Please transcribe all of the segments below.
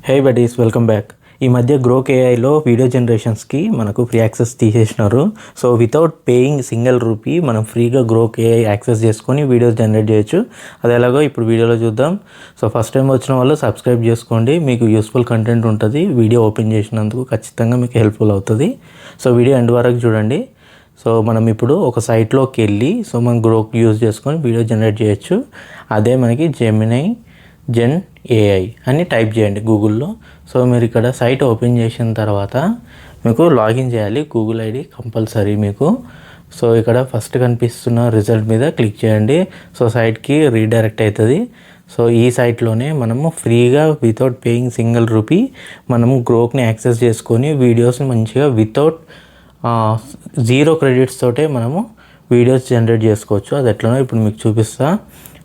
హే buddies, welcome back. ఈ మధ్య Grok ఏఐలో video జనరేషన్స్కి మనకు ఫ్రీ యాక్సెస్ తీసేసినారు. So without paying single rupee మనం ఫ్రీగా గ్రోక్ ఏఐ యాక్సెస్ చేసుకొని వీడియోస్ జనరేట్ చేయొచ్చు. అది ఎలాగో ఇప్పుడు వీడియోలో చూద్దాం. సో ఫస్ట్ టైం వచ్చిన వాళ్ళు సబ్స్క్రైబ్ చేసుకోండి, మీకు యూస్ఫుల్ కంటెంట్ ఉంటుంది. వీడియో ఓపెన్ చేసినందుకు ఖచ్చితంగా మీకు హెల్ప్ఫుల్ అవుతుంది. సో వీడియో ఎండ్ వరకు చూడండి. సో మనం ఇప్పుడు ఒక సైట్లోకి వెళ్ళి మనం గ్రోక్ యూజ్ చేసుకొని వీడియో జనరేట్ చేయొచ్చు. అదే మనకి జెమినై జెన్ ఏఐ అని టైప్ చేయండి గూగుల్లో. సో మీరు ఇక్కడ సైట్ ఓపెన్ చేసిన తర్వాత మీకు లాగిన్ చేయాలి, గూగుల్ ఐడి కంపల్సరీ మీకు. సో ఇక్కడ ఫస్ట్ కనిపిస్తున్న రిజల్ట్ మీద క్లిక్ చేయండి. సో సైట్కి రీడైరెక్ట్ అవుతుంది. సో ఈ సైట్లోనే మనము ఫ్రీగా వితౌట్ పేయింగ్ సింగిల్ రూపీ మనము గ్రోక్ని యాక్సెస్ చేసుకొని వీడియోస్ని మంచిగా వితౌట్ 0 క్రెడిట్స్ తోటే మనము వీడియోస్ జనరేట్ చేసుకోవచ్చు. అది ఎట్లనో ఇప్పుడు మీకు చూపిస్తా.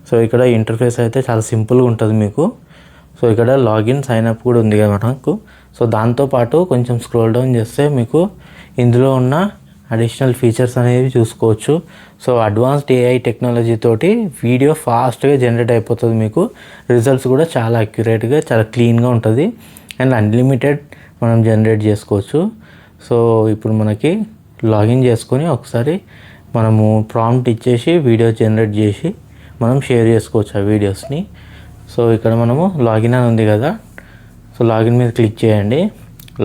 సో ఇక్కడ ఇంటర్ఫేస్ అయితే చాలా సింపుల్గా ఉంటుంది మీకు. సో ఇక్కడ లాగిన్ సైన్ అప్ కూడా ఉంది కదా మనకు. సో దాంతోపాటు కొంచెం స్క్రోల్ డౌన్ చేస్తే మీకు ఇందులో ఉన్న అడిషనల్ ఫీచర్స్ అనేవి చూసుకోవచ్చు. సో అడ్వాన్స్డ్ ఏఐ టెక్నాలజీ తోటి వీడియో ఫాస్ట్గా జనరేట్ అయిపోతుంది. మీకు రిజల్ట్స్ కూడా చాలా అక్యురేట్గా చాలా క్లీన్గా ఉంటుంది అండ్ అన్లిమిటెడ్ మనం జనరేట్ చేసుకోవచ్చు. సో ఇప్పుడు మనకి లాగిన్ చేసుకొని ఒకసారి మనము ప్రాంప్ట్ ఇచ్చేసి వీడియో జనరేట్ చేసి మనం షేర్ చేసుకోవచ్చు ఆ వీడియోస్ని. సో ఇక్కడ మనము లాగిన్ అని ఉంది కదా, సో లాగిన్ మీద క్లిక్ చేయండి.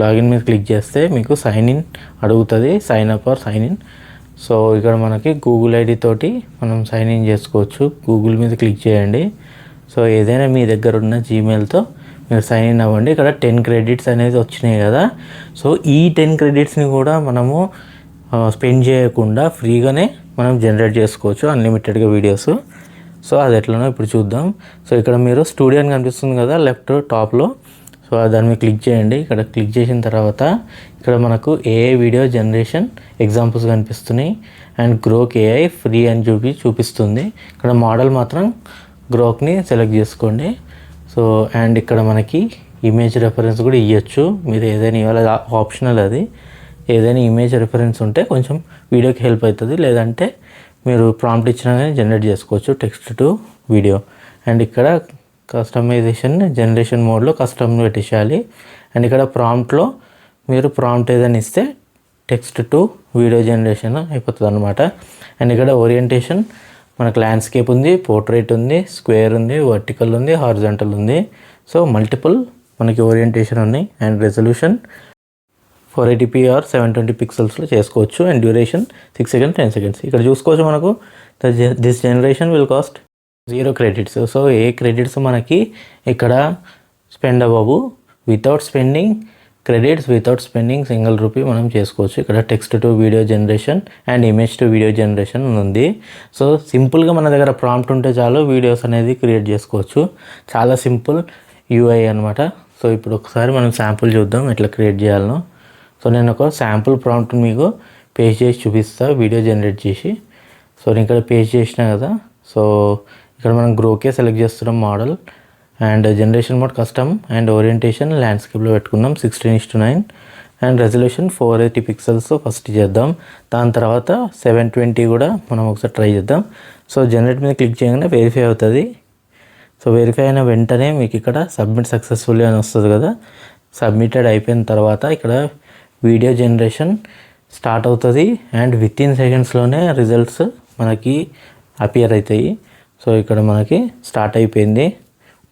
లాగిన్ మీద క్లిక్ చేస్తే మీకు సైన్ ఇన్ అడుగుతుంది, sign up or sign in. So ఇక్కడ మనకి గూగుల్ ఐడి తోటి మనం సైన్ ఇన్ చేసుకోవచ్చు. గూగుల్ మీద క్లిక్ చేయండి. సో ఏదైనా మీ దగ్గర ఉన్న జీమెయిల్తో మీరు సైన్ ఇన్ అవ్వండి. ఇక్కడ 10 క్రెడిట్స్ అనేది వచ్చినాయి కదా. సో ఈ 10 క్రెడిట్స్ని కూడా మనము స్పెండ్ చేయకుండా ఫ్రీగానే మనం జనరేట్ చేసుకోవచ్చు అన్లిమిటెడ్గా వీడియోస్. సో అది ఎట్లనో ఇప్పుడు చూద్దాం. సో ఇక్కడ మీరు స్టూడియో అని కనిపిస్తుంది కదా లెఫ్ట్ టాప్లో. సో దాని మీద క్లిక్ చేయండి. ఇక్కడ క్లిక్ చేసిన తర్వాత ఇక్కడ మనకు ఏఐ వీడియో జనరేషన్ ఎగ్జాంపుల్స్ కనిపిస్తున్నాయి అండ్ గ్రోక్ ఏఐ ఫ్రీ అని చూపిస్తుంది. ఇక్కడ మోడల్ మాత్రం గ్రోక్ని సెలెక్ట్ చేసుకోండి. సో అండ్ ఇక్కడ మనకి ఇమేజ్ రెఫరెన్స్ కూడా ఇవ్వచ్చు. మీరు ఏదైనా ఇవ్వాలి, ఆప్షనల్ అది. ఏదైనా ఇమేజ్ రెఫరెన్స్ ఉంటే కొంచెం వీడియోకి హెల్ప్ అవుతుంది. లేదంటే మీరు ప్రాంప్ట్ ఇచ్చినా కానీ జనరేట్ చేసుకోవచ్చు టెక్స్ట్ టు వీడియో. అండ్ ఇక్కడ కస్టమైజేషన్ జనరేషన్ మోడ్లో కస్టమ్ పెట్టేసేయాలి. అండ్ ఇక్కడ ప్రాంప్ట్లో మీరు ప్రాంప్ట్ ఏదైనా ఇస్తే టెక్స్ట్ టు వీడియో జనరేషన్ అయిపోతుంది అనమాట. అండ్ ఇక్కడ ఓరియంటేషన్ మనకు ల్యాండ్స్కేప్ ఉంది, పోర్ట్రేట్ ఉంది, స్క్వేర్ ఉంది, వర్టికల్ ఉంది, హారిజాంటల్ ఉంది. సో మల్టిపుల్ మనకి ఓరియంటేషన్ ఉన్నాయి. అండ్ రెజల్యూషన్ 480p ఆర్ 720 పిక్సెల్స్లో చేసుకోవచ్చు. And duration 6 seconds 10 seconds. ఇక్కడ చూసుకోవచ్చు మనకు this generation will cost 0 credits. So A credits మనకి ఇక్కడ స్పెండ్ అవ్వవు. Without spending credits, without spending single rupee మనం చేసుకోవచ్చు. ఇక్కడ text to video generation and image to video generation ఉంది. సో సింపుల్గా మన దగ్గర ప్రాంప్ట్ ఉంటే చాలు వీడియోస్ అనేది క్రియేట్ చేసుకోవచ్చు. చాలా సింపుల్ యూఐ అనమాట. సో ఇప్పుడు ఒకసారి మనం శాంపుల్ చూద్దాం ఎట్లా క్రియేట్ చేయాలనో. సో నేను ఒక శాంపుల్ ప్రాంప్ట్ మీకు పేస్ట్ చేసి చూపిస్తా వీడియో జనరేట్ చేసి. సో నేను ఇక్కడ పేస్ట్ చేసినా కదా. సో ఇక్కడ మనం గ్రోకే సెలెక్ట్ చేస్తున్నాం model. And generation mode custom and orientation ల్యాండ్స్కేప్లో పెట్టుకున్నాం 16:9. అండ్ రెజల్యూషన్ 480 పిక్సెల్స్ ఫస్ట్ చేద్దాం. దాని తర్వాత 720 కూడా మనం ఒకసారి ట్రై చేద్దాం. సో జనరేట్ మీద క్లిక్ చేయగానే వెరిఫై అవుతుంది. సో వెరిఫై అయిన వెంటనే మీకు ఇక్కడ సబ్మిట్ సక్సెస్ఫుల్లీ అని వస్తుంది కదా. సబ్మిటెడ్ అయిపోయిన తర్వాత ఇక్కడ వీడియో జనరేషన్ స్టార్ట్ అవుతుంది అండ్ వితిన్ సెకండ్స్లోనే రిజల్ట్స్ మనకి అపియర్ అవుతాయి. సో ఇక్కడ మనకి స్టార్ట్ అయిపోయింది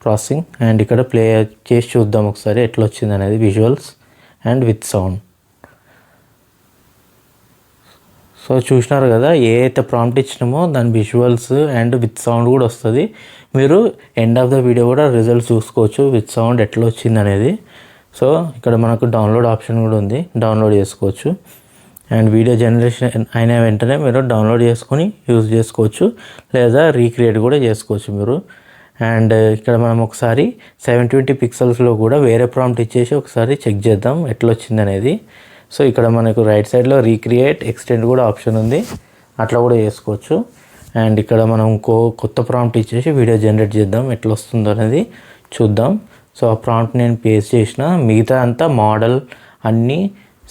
ప్రాసెసింగ్. అండ్ ఇక్కడ ప్లే చేసి చూద్దాం ఒకసారి ఎట్లా వచ్చింది అనేది visuals and with sound. So చూసినారు కదా, ఏ అయితే ప్రాంప్ట్ ఇచ్చినామో దాని విజువల్స్ అండ్ విత్ సౌండ్ కూడా వస్తుంది. మీరు ఎండ్ ఆఫ్ ద వీడియో కూడా రిజల్ట్స్ చూసుకోవచ్చు విత్ సౌండ్ ఎట్లా వచ్చింది అనేది. సో ఇక్కడ మనకు డౌన్లోడ్ ఆప్షన్ కూడా ఉంది, డౌన్లోడ్ చేసుకోవచ్చు. అండ్ వీడియో జనరేషన్ అయిన వెంటనే మీరు డౌన్లోడ్ చేసుకొని యూజ్ చేసుకోవచ్చు, లేదా రీక్రియేట్ కూడా చేసుకోవచ్చు మీరు. అండ్ ఇక్కడ మనం ఒకసారి 720 పిక్సెల్స్లో కూడా వేరే ప్రాంప్ట్ ఇచ్చేసి ఒకసారి చెక్ చేద్దాం ఎట్లా వచ్చింది అనేది. సో ఇక్కడ మనకు రైట్ సైడ్లో రీక్రియేట్ ఎక్స్టెండ్ కూడా ఆప్షన్ ఉంది, అట్లా కూడా చేసుకోవచ్చు. అండ్ ఇక్కడ మనం కొత్త ప్రాంప్ట్ ఇచ్చేసి వీడియో జనరేట్ చేద్దాం ఎట్లా వస్తుందో అనేది చూద్దాం. సో ఆ ప్రాంప్ట్ నేను పేస్ట్ చేసిన, మిగతా అంతా మోడల్ అన్నీ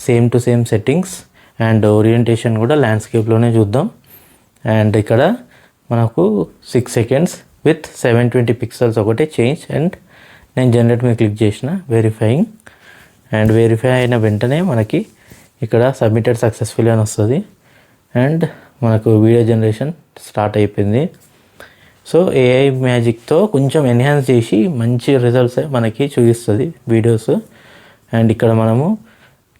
same to same settings. And orientation కూడా ల్యాండ్స్కేప్లోనే చూద్దాం. అండ్ ఇక్కడ మనకు 6 seconds విత్ 720 పిక్సెల్స్ ఒకటే చేంజ్ అండ్ నేను జనరేట్ మీద క్లిక్ చేసిన వెరిఫైయింగ్, అండ్ వెరిఫై అయిన వెంటనే మనకి ఇక్కడ సబ్మిటెడ్ సక్సెస్ఫుల్లీ అని వస్తుంది అండ్ మనకు వీడియో జనరేషన్ స్టార్ట్ అయిపోయింది. సో ఏఐ మ్యాజిక్తో కొంచెం ఎన్హాన్స్ చేసి మంచి రిజల్ట్స్ మనకి చూపిస్తుంది వీడియోస్. అండ్ ఇక్కడ మనము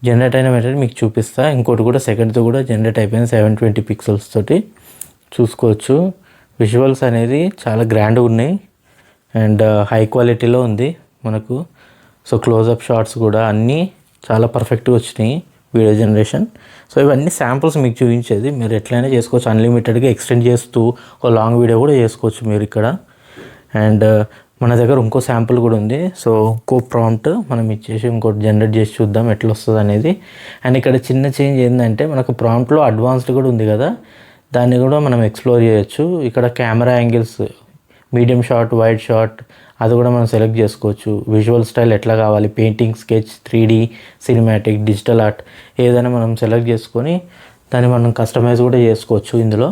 జనరేట్ అయిన వెంటనే మీకు చూపిస్తా. ఇంకోటి కూడా సెకండ్తో కూడా జనరేట్ అయిపోయింది 720 పిక్సెల్స్ తోటి చూసుకోవచ్చు. విజువల్స్ అనేది చాలా గ్రాండ్గా ఉన్నాయి అండ్ హై క్వాలిటీలో ఉంది మనకు. సో క్లోజప్ షాట్స్ కూడా అన్నీ చాలా పర్ఫెక్ట్గా వచ్చినాయి వీడియో జనరేషన్. సో ఇవన్నీ శాంపుల్స్ మీకు చూపించేది, మీరు ఎట్లయినా చేసుకోవచ్చు. అన్లిమిటెడ్గా ఎక్స్టెండ్ చేస్తూ ఒక లాంగ్ వీడియో కూడా చేసుకోవచ్చు మీరు ఇక్కడ. అండ్ మన దగ్గర ఇంకో శాంపుల్ కూడా ఉంది. సో ఇంకో ప్రాంప్ట్ మనం ఇచ్చేసి ఇంకోటి జనరేట్ చేసి చూద్దాం ఎట్లా వస్తుంది అనేది. అండ్ ఇక్కడ చిన్న చేంజ్ ఏంటంటే మనకు ప్రాంప్ట్లో అడ్వాన్స్డ్ కూడా ఉంది కదా, దాన్ని కూడా మనం ఎక్స్ప్లోర్ చేయొచ్చు. ఇక్కడ camera angles medium shot, wide shot అది కూడా మనం సెలెక్ట్ చేసుకోవచ్చు. విజువల్ స్టైల్ ఎట్లా కావాలి, painting, sketch, 3D, cinematic, digital art ఏదైనా మనం సెలెక్ట్ చేసుకొని దాన్ని మనం కస్టమైజ్ కూడా చేసుకోవచ్చు ఇందులో.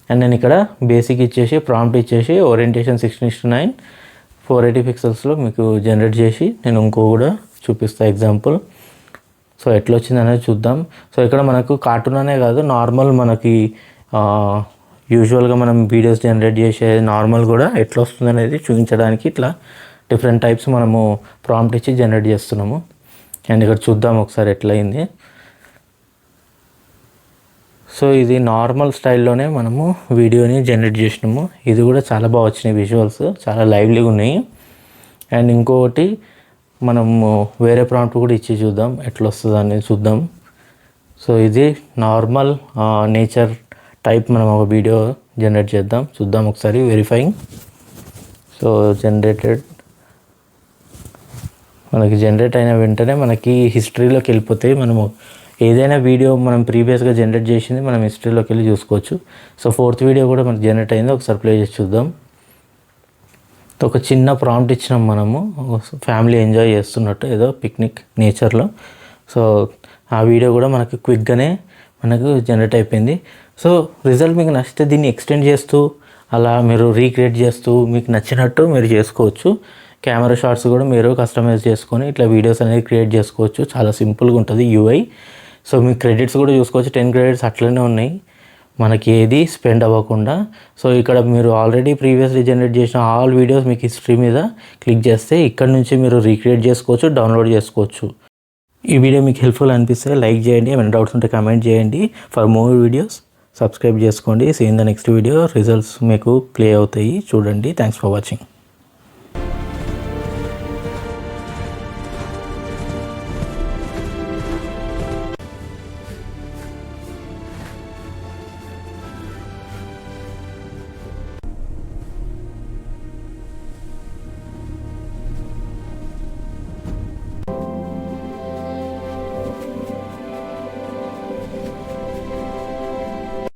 అండ్ నేను ఇక్కడ బేసిక్ ఇచ్చేసి ప్రాంప్ట్ ఇచ్చేసి ఓరియంటేషన్ 16:9 480 పిక్సెల్స్లో మీకు జనరేట్ చేసి నేను ఇంకో కూడా చూపిస్తాను ఎగ్జాంపుల్. సో ఎట్లా వచ్చింది అనేది చూద్దాం. సో ఇక్కడ మనకు కార్టూన్ అనే కాదు, నార్మల్ మనకి యూజువల్గా మనం వీడియోస్ జనరేట్ చేసే నార్మల్ కూడా ఎట్లా వస్తుంది అనేది చూపించడానికి ఇట్లా డిఫరెంట్ టైప్స్ మనము ప్రాంప్ట్ ఇచ్చి జనరేట్ చేస్తున్నాము. అండ్ ఇక్కడ చూద్దాం ఒకసారి ఎట్లా అయింది. సో ఇది నార్మల్ స్టైల్లోనే మనము వీడియోని జనరేట్ చేసినాము. ఇది కూడా చాలా బాగా వచ్చినాయి, విజువల్స్ చాలా లైవ్లీగా ఉన్నాయి. అండ్ ఇంకొకటి మనము వేరే ప్రాంప్ట్ కూడా ఇచ్చి చూద్దాం ఎట్లా వస్తుంది అనేది చూద్దాం. సో ఇది నార్మల్ నేచర్ టైప్ మనం ఒక వీడియో జనరేట్ చేద్దాం, చూద్దాం ఒకసారి. వెరిఫైయింగ్. సో జనరేటెడ్ మనకి జనరేట్ అయిన వెంటనే మనకి హిస్టరీలోకి వెళ్ళిపోతాయి. మనము ఏదైనా వీడియో మనం ప్రీవియస్గా జనరేట్ చేసింది మనం హిస్టరీలోకి వెళ్ళి చూసుకోవచ్చు. సో 4th వీడియో కూడా మనకి జనరేట్ అయింది, ఒకసారి ప్లే చేసి చూద్దాం. ఒక చిన్న ప్రాంప్ట్ ఇచ్చినాం మనము, ఫ్యామిలీ ఎంజాయ్ చేస్తున్నట్టు ఏదో పిక్నిక్ నేచర్లో. సో ఆ వీడియో కూడా మనకి క్విక్గానే మనకు జనరేట్ అయిపోయింది. సో రిజల్ట్ మీకు నచ్చితే దీన్ని ఎక్స్టెండ్ చేస్తూ అలా మీరు రీక్రియేట్ చేస్తూ మీకు నచ్చినట్టు మీరు చేసుకోవచ్చు. కెమెరా షాట్స్ కూడా మీరు కస్టమైజ్ చేసుకొని ఇట్లా వీడియోస్ అనేది క్రియేట్ చేసుకోవచ్చు. చాలా సింపుల్గా ఉంటుంది UI. సో మీ క్రెడిట్స్ కూడా చూసుకోవచ్చు, 10 క్రెడిట్స్ అట్లనే ఉన్నాయి మనకి, ఏది స్పెండ్ అవ్వకుండా. సో ఇక్కడ మీరు ఆల్రెడీ ప్రీవియస్లీ జనరేట్ చేసిన ఆల్ వీడియోస్ మీకు హిస్టరీ మీద క్లిక్ చేస్తే ఇక్కడ నుంచి మీరు రీక్రియేట్ చేసుకోవచ్చు, డౌన్లోడ్ చేసుకోవచ్చు. ఈ వీడియో మీకు హెల్ప్ఫుల్ అనిపిస్తే లైక్ చేయండి, ఏమైనా డౌట్స్ ఉంటే కామెంట్ చేయండి. ఫర్ మోర్ వీడియోస్ సబ్స్క్రైబ్ చేసుకోండి. See in the next video. Results మీకు ప్లే అవుతాయి చూడండి. Thanks for watching.